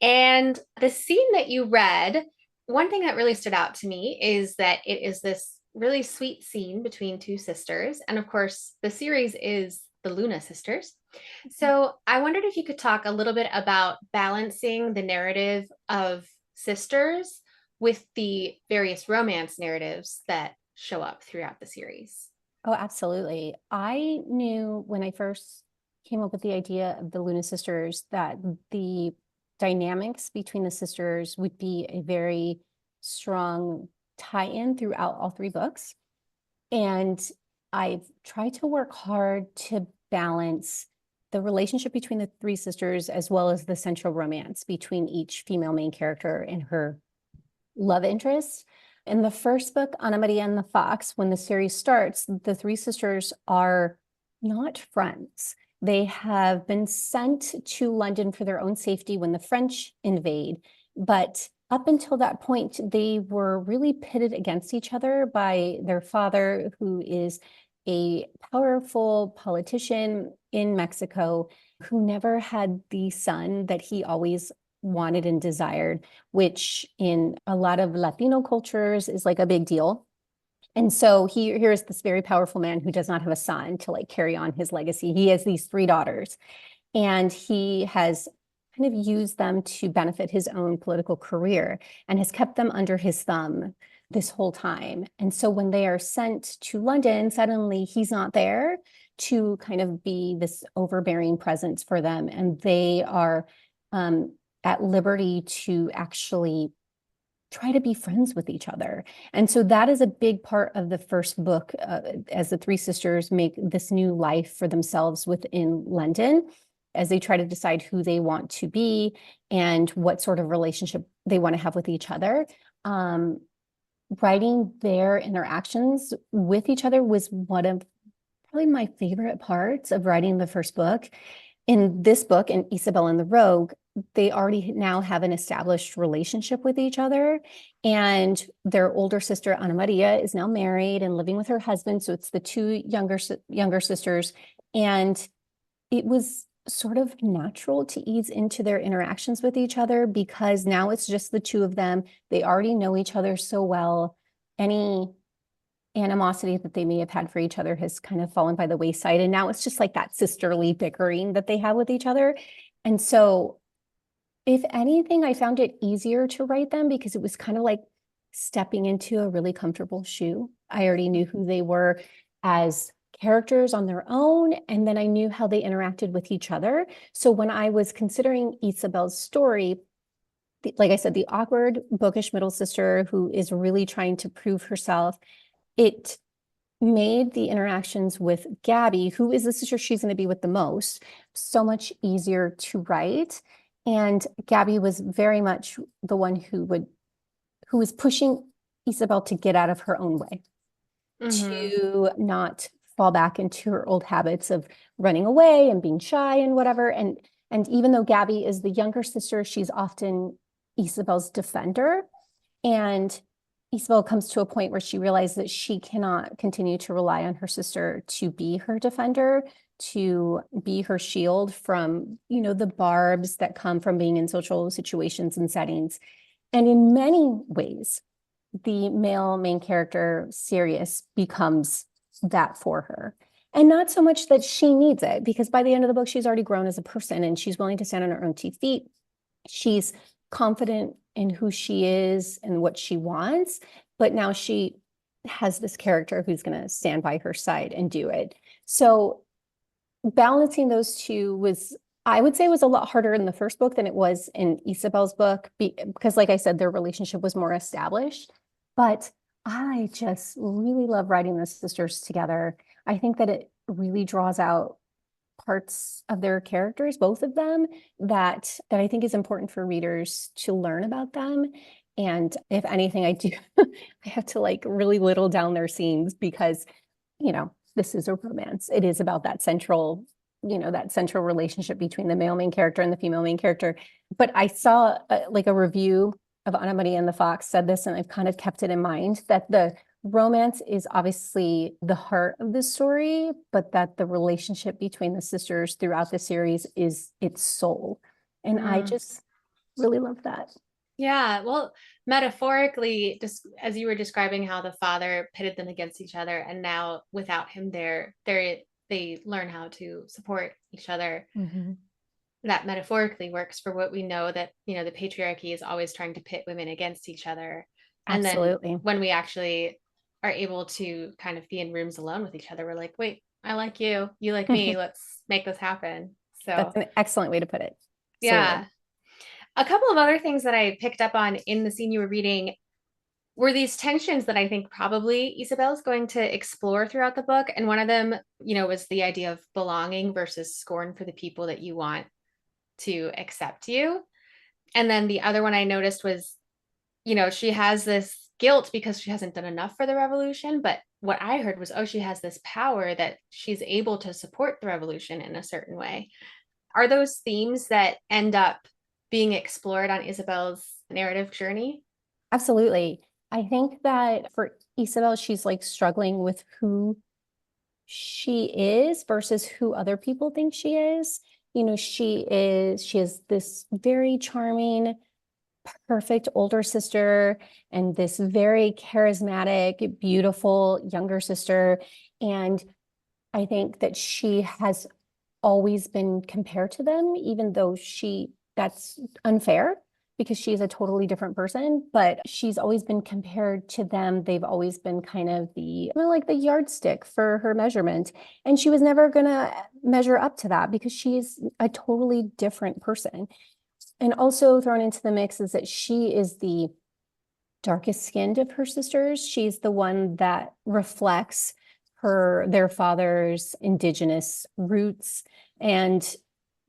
And the scene that you read, one thing that really stood out to me is that it is this really sweet scene between two sisters. And of course, the series is the Luna sisters. So I wondered if you could talk a little bit about balancing the narrative of sisters with the various romance narratives that show up throughout the series. Oh, absolutely. I knew when I first came up with the idea of the Luna sisters that the dynamics between the sisters would be a very strong tie-in throughout all three books. And I've tried to work hard to balance the relationship between the three sisters as well as the central romance between each female main character and her love interest. In the first book, Anna Maria and the Fox, when the series starts, the three sisters are not friends. They have been sent to London for their own safety when the French invade. But up until that point, they were really pitted against each other by their father, who is a powerful politician in Mexico who never had the son that he always wanted and desired, which in a lot of Latino cultures is like a big deal. And so here's this very powerful man who does not have a son to like carry on his legacy. He has these three daughters, and he has kind of used them to benefit his own political career and has kept them under his thumb this whole time. And so when they are sent to London, suddenly he's not there to kind of be this overbearing presence for them. And they are at liberty to actually try to be friends with each other. And so that is a big part of the first book, as the three sisters make this new life for themselves within London, as they try to decide who they want to be and what sort of relationship they want to have with each other. Writing their interactions with each other was one of probably my favorite parts of writing the first book. In this book, in Isabel and the Rogue, they already now have an established relationship with each other. And their older sister, Ana Maria, is now married and living with her husband. So it's the two younger sisters. And it was sort of natural to ease into their interactions with each other because now it's just the two of them. They already know each other so well. Any animosity that they may have had for each other has kind of fallen by the wayside. And now it's just like that sisterly bickering that they have with each other. And so, if anything, I found it easier to write them because it was kind of like stepping into a really comfortable shoe. I already knew who they were as characters on their own, and then I knew how they interacted with each other. So when I was considering Isabel's story, like I said, the awkward, bookish middle sister who is really trying to prove herself, it made the interactions with Gabby, who is the sister she's going to be with the most, so much easier to write. And Gabby was very much the one who was pushing Isabel to get out of her own way, Mm-hmm. to not fall back into her old habits of running away and being shy and whatever. And even though Gabby is the younger sister, she's often Isabel's defender. And Isabel comes to a point where she realizes that she cannot continue to rely on her sister to be her defender, to be her shield from, the barbs that come from being in social situations and settings. And in many ways, the male main character, Sirius, becomes that for her. And not so much that she needs it, because by the end of the book, she's already grown as a person and she's willing to stand on her own 2 feet. She's confident in who she is and what she wants, but now she has this character who's going to stand by her side and do it. So balancing those two was, I would say, was a lot harder in the first book than it was in Isabel's book because, like I said, their relationship was more established. But I just really love writing the sisters together. I think that it really draws out parts of their characters, both of them, that I think is important for readers to learn about them. And if anything, I do, I have to like really whittle down their scenes because, this is a romance. It is about that central relationship between the male main character and the female main character. But I saw like a review of Anna Maria and the Fox said this, and I've kind of kept it in mind that the romance is obviously the heart of the story, but that the relationship between the sisters throughout the series is its soul. And I Mm. just Really love that. Yeah, well, metaphorically, just as you were describing how the father pitted them against each other, and now without him there, they learn how to support each other. Mhm. That metaphorically works for what we know that, the patriarchy is always trying to pit women against each other. And then Absolutely. when we actually are able to kind of be in rooms alone with each other, we're like, wait, I like you, you like me, let's make this happen. That's So, an excellent way to put it. Absolutely. yeah. A couple of other things that I picked up on in the scene you were reading were these tensions that I think probably Isabel's going to explore throughout the book. And one of them, was the idea of belonging versus scorn for the people that you want to accept you. And then the other one I noticed was, she has this guilt because she hasn't done enough for the revolution. But what I heard was, oh, she has this power that she's able to support the revolution in a certain way. Are those themes that end up being explored on Isabel's narrative journey? Absolutely. I think that for Isabel, she's like struggling with who she is versus who other people think she is. She is this very charming, perfect older sister and this very charismatic, beautiful younger sister. And I think that she has always been compared to them, even though that's unfair because she's a totally different person, but she's always been compared to them. They've always been kind of like the yardstick for her measurement. And she was never going to measure up to that because she's a totally different person. And also thrown into the mix is that she is the darkest skinned of her sisters. She's the one that reflects their father's indigenous roots. And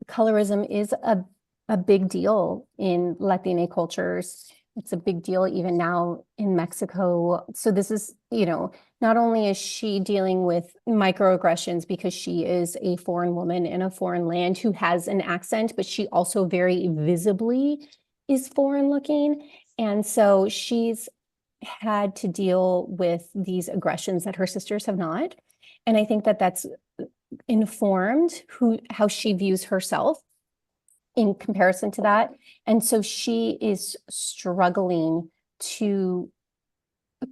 colorism is a big deal in Latina cultures. It's a big deal even now in Mexico. So this is, not only is she dealing with microaggressions because she is a foreign woman in a foreign land who has an accent, but she also very visibly is foreign looking. And so she's had to deal with these aggressions that her sisters have not. And I think that that's informed how she views herself in comparison to that. And so she is struggling to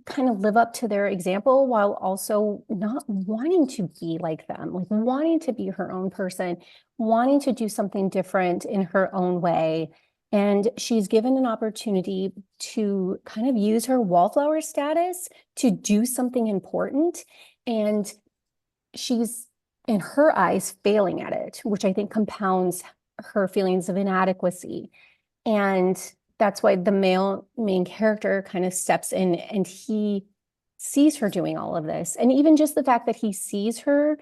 kind of live up to their example while also not wanting to be like them, like wanting to be her own person, wanting to do something different in her own way. And she's given an opportunity to kind of use her wallflower status to do something important. And she's, in her eyes, failing at it, which I think compounds her feelings of inadequacy. And that's why the male main character kind of steps in and he sees her doing all of this. And even just the fact that he sees her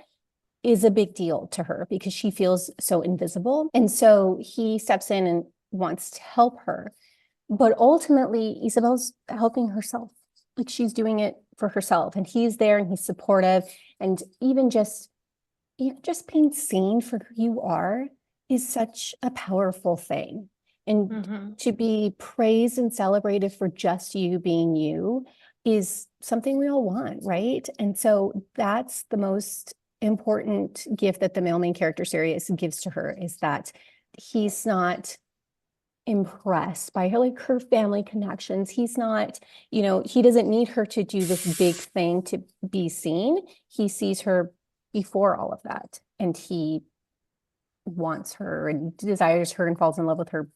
is a big deal to her because she feels so invisible. And so he steps in and wants to help her. But ultimately, Isabel's helping herself. Like she's doing it for herself. And he's there and he's supportive. And even just being seen for who you are is such a powerful thing. And Mm-hmm. to be praised and celebrated for just you being you is something we all want, right? And so that's the most important gift that the male main character series gives to her is that he's not impressed by her family connections. He's not, he doesn't need her to do this big thing to be seen. He sees her before all of that and he wants her and desires her and falls in love with her,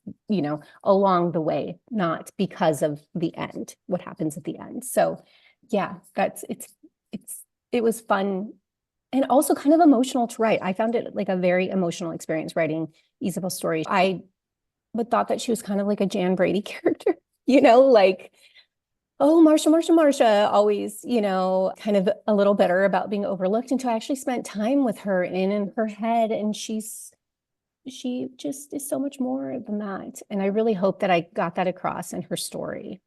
along the way, not because of the end, what happens at the end. So yeah, it was fun and also kind of emotional to write. I found it like a very emotional experience writing Isabel's story. I but thought that she was kind of like a Jan Brady character, like, oh, Marsha, always, kind of a little bitter about being overlooked until I actually spent time with her and in her head. And she just is so much more than that. And I really hope that I got that across in her story.